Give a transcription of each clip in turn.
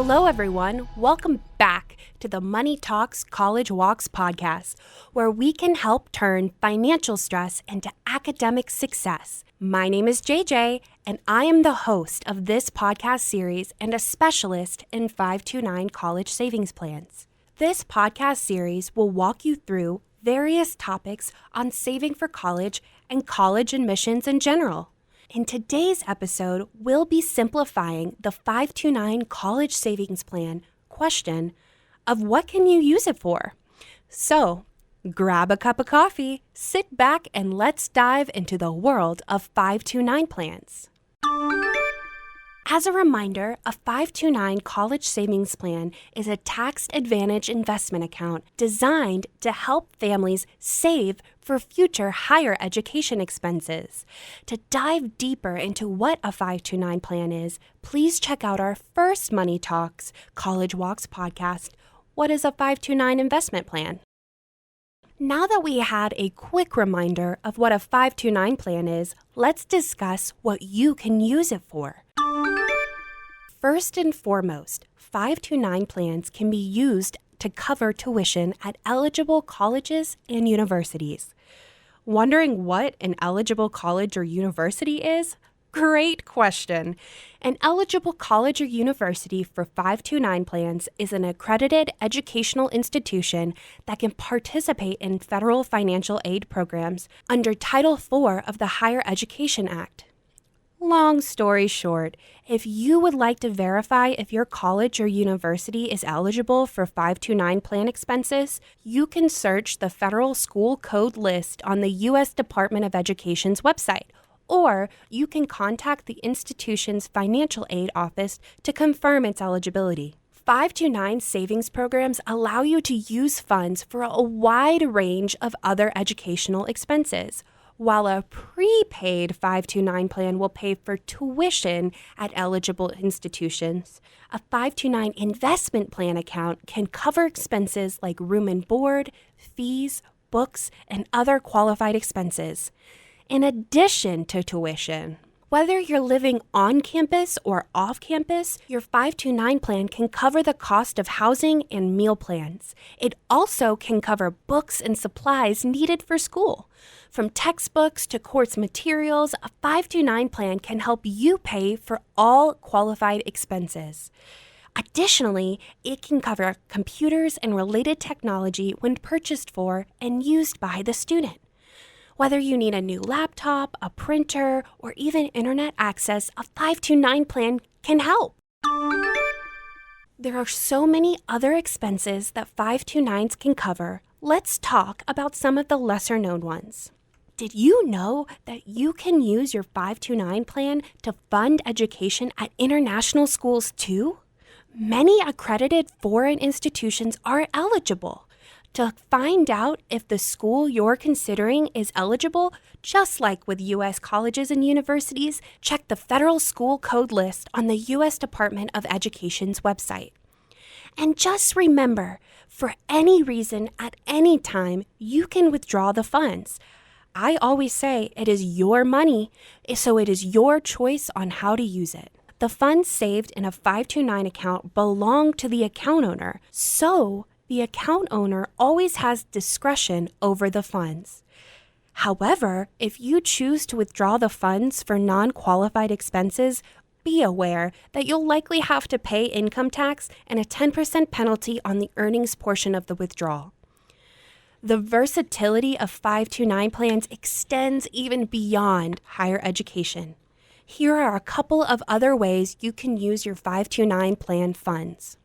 Hello, everyone. Welcome back to the Money Talks College Walks podcast, where we can help turn financial stress into academic success. My name is JJ, and I am the host of this podcast series and a specialist in 529 college savings plans. This podcast series will walk you through various topics on saving for college and college admissions in general. In today's episode, we'll be simplifying the 529 college savings plan question of what can you use it for? So, grab a cup of coffee, sit back, and let's dive into the world of 529 plans. As a reminder, a 529 college savings plan is a tax-advantaged investment account designed to help families save for future higher education expenses. To dive deeper into what a 529 plan is, please check out our first Money Talks College Walks podcast, What is a 529 investment plan? Now that we had a quick reminder of what a 529 plan is, let's discuss what you can use it for. First and foremost, 529 plans can be used to cover tuition at eligible colleges and universities. Wondering what an eligible college or university is? Great question. An eligible college or university for 529 plans is an accredited educational institution that can participate in federal financial aid programs under Title IV of the Higher Education Act. Long story short, if you would like to verify if your college or university is eligible for 529 plan expenses, you can search the Federal School Code list on the U.S. Department of Education's website, or you can contact the institution's financial aid office to confirm its eligibility. 529 savings programs allow you to use funds for a wide range of other educational expenses. While a prepaid 529 plan will pay for tuition at eligible institutions, a 529 investment plan account can cover expenses like room and board, fees, books, and other qualified expenses, in addition to tuition. Whether you're living on campus or off campus, your 529 plan can cover the cost of housing and meal plans. It also can cover books and supplies needed for school. From textbooks to course materials, a 529 plan can help you pay for all qualified expenses. Additionally, it can cover computers and related technology when purchased for and used by the student. Whether you need a new laptop, a printer, or even internet access, a 529 plan can help. There are so many other expenses that 529s can cover. Let's talk about some of the lesser-known ones. Did you know that you can use your 529 plan to fund education at international schools too? Many accredited foreign institutions are eligible. To find out if the school you're considering is eligible, just like with U.S. colleges and universities, check the Federal School Code list on the U.S. Department of Education's website. And just remember, for any reason at any time, you can withdraw the funds. I always say it is your money, so it is your choice on how to use it. The funds saved in a 529 account belong to the account owner, so the account owner always has discretion over the funds. However, if you choose to withdraw the funds for non-qualified expenses, be aware that you'll likely have to pay income tax and a 10% penalty on the earnings portion of the withdrawal. The versatility of 529 plans extends even beyond higher education. Here are a couple of other ways you can use your 529 plan funds.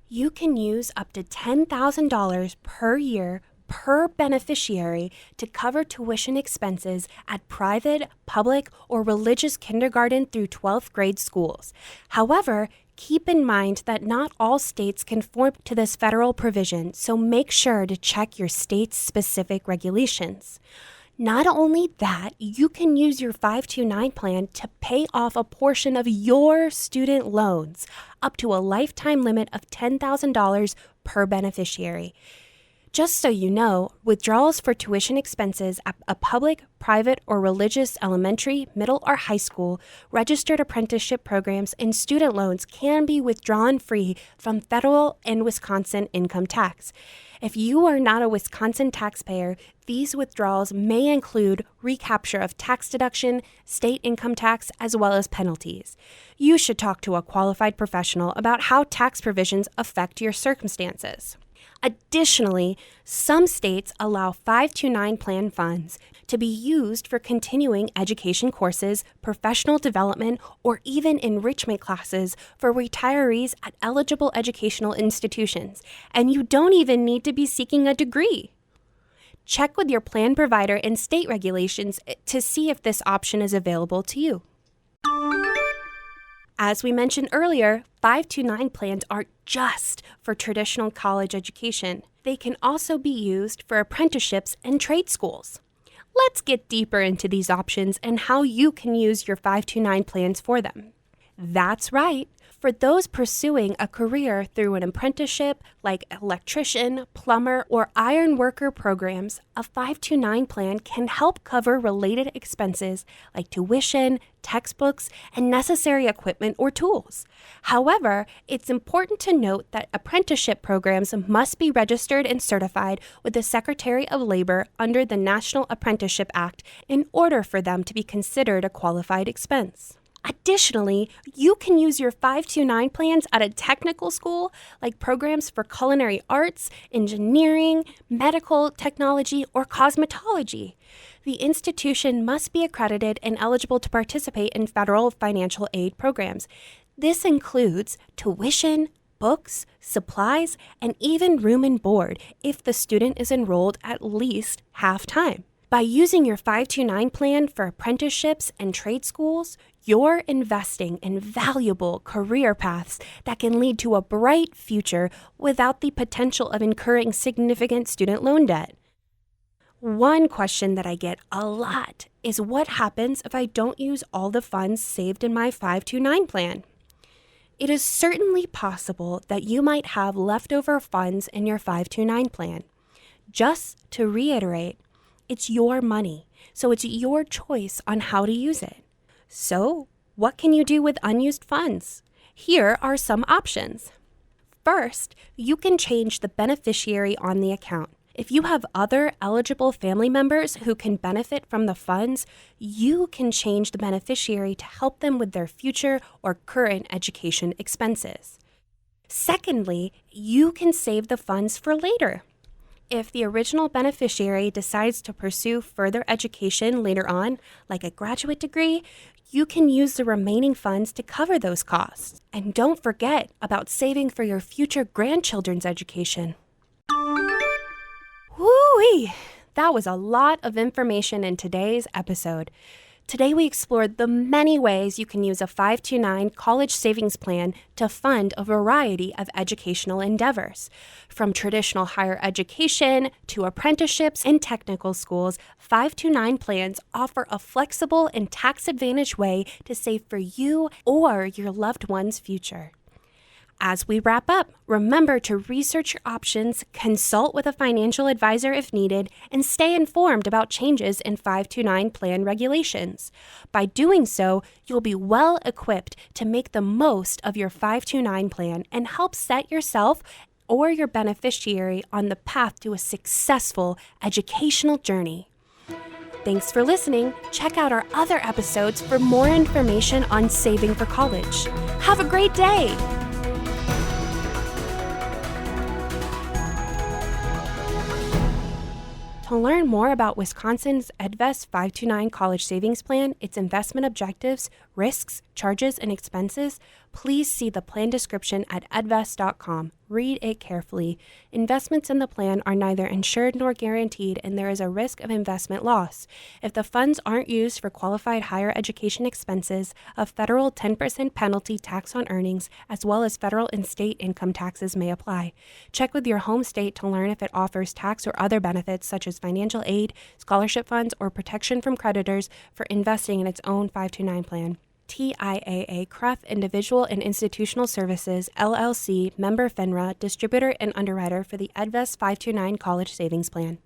You can use up to $10,000 per year per beneficiary to cover tuition expenses at private, public, or religious kindergarten through 12th grade schools. However, keep in mind that not all states conform to this federal provision, so make sure to check your state's specific regulations. Not only that, you can use your 529 plan to pay off a portion of your student loans, up to a lifetime limit of $10,000 per beneficiary. Just so you know, withdrawals for tuition expenses at a public, private, or religious elementary, middle, or high school, registered apprenticeship programs, and student loans can be withdrawn free from federal and Wisconsin income tax. If you are not a Wisconsin taxpayer, these withdrawals may include recapture of tax deduction, state income tax, as well as penalties. You should talk to a qualified professional about how tax provisions affect your circumstances. Additionally, some states allow 529 plan funds to be used for continuing education courses, professional development, or even enrichment classes for retirees at eligible educational institutions, and you don't even need to be seeking a degree. Check with your plan provider and state regulations to see if this option is available to you. As we mentioned earlier, 529 plans aren't just for traditional college education. They can also be used for apprenticeships and trade schools. Let's get deeper into these options and how you can use your 529 plans for them. That's right. For those pursuing a career through an apprenticeship like electrician, plumber, or iron worker programs, a 529 plan can help cover related expenses like tuition, textbooks, and necessary equipment or tools. However, it's important to note that apprenticeship programs must be registered and certified with the Secretary of Labor under the National Apprenticeship Act in order for them to be considered a qualified expense. Additionally, you can use your 529 plans at a technical school like programs for culinary arts, engineering, medical technology, or cosmetology. The institution must be accredited and eligible to participate in federal financial aid programs. This includes tuition, books, supplies, and even room and board if the student is enrolled at least half-time. By using your 529 plan for apprenticeships and trade schools, you're investing in valuable career paths that can lead to a bright future without the potential of incurring significant student loan debt. One question that I get a lot is what happens if I don't use all the funds saved in my 529 plan? It is certainly possible that you might have leftover funds in your 529 plan. Just to reiterate, it's your money, so it's your choice on how to use it. So, what can you do with unused funds? Here are some options. First, you can change the beneficiary on the account. If you have other eligible family members who can benefit from the funds, you can change the beneficiary to help them with their future or current education expenses. Secondly, you can save the funds for later. If the original beneficiary decides to pursue further education later on, like a graduate degree, you can use the remaining funds to cover those costs. And don't forget about saving for your future grandchildren's education. Woo-wee! That was a lot of information in today's episode. Today we explored the many ways you can use a 529 college savings plan to fund a variety of educational endeavors. From traditional higher education to apprenticeships and technical schools, 529 plans offer a flexible and tax-advantaged way to save for you or your loved one's future. As we wrap up, remember to research your options, consult with a financial advisor if needed, and stay informed about changes in 529 plan regulations. By doing so, you'll be well equipped to make the most of your 529 plan and help set yourself or your beneficiary on the path to a successful educational journey. Thanks for listening. Check out our other episodes for more information on saving for college. Have a great day! To learn more about Wisconsin's EdVest 529 College Savings Plan, its investment objectives, risks, charges, and expenses, please see the plan description at edvest.com. Read it carefully. Investments in the plan are neither insured nor guaranteed, and there is a risk of investment loss. If the funds aren't used for qualified higher education expenses, a federal 10% penalty tax on earnings, as well as federal and state income taxes may apply. Check with your home state to learn if it offers tax or other benefits such as financial aid, scholarship funds, or protection from creditors for investing in its own 529 plan. TIAA CREF Individual and Institutional Services, LLC, member FINRA, distributor and underwriter for the EdVest 529 College Savings Plan.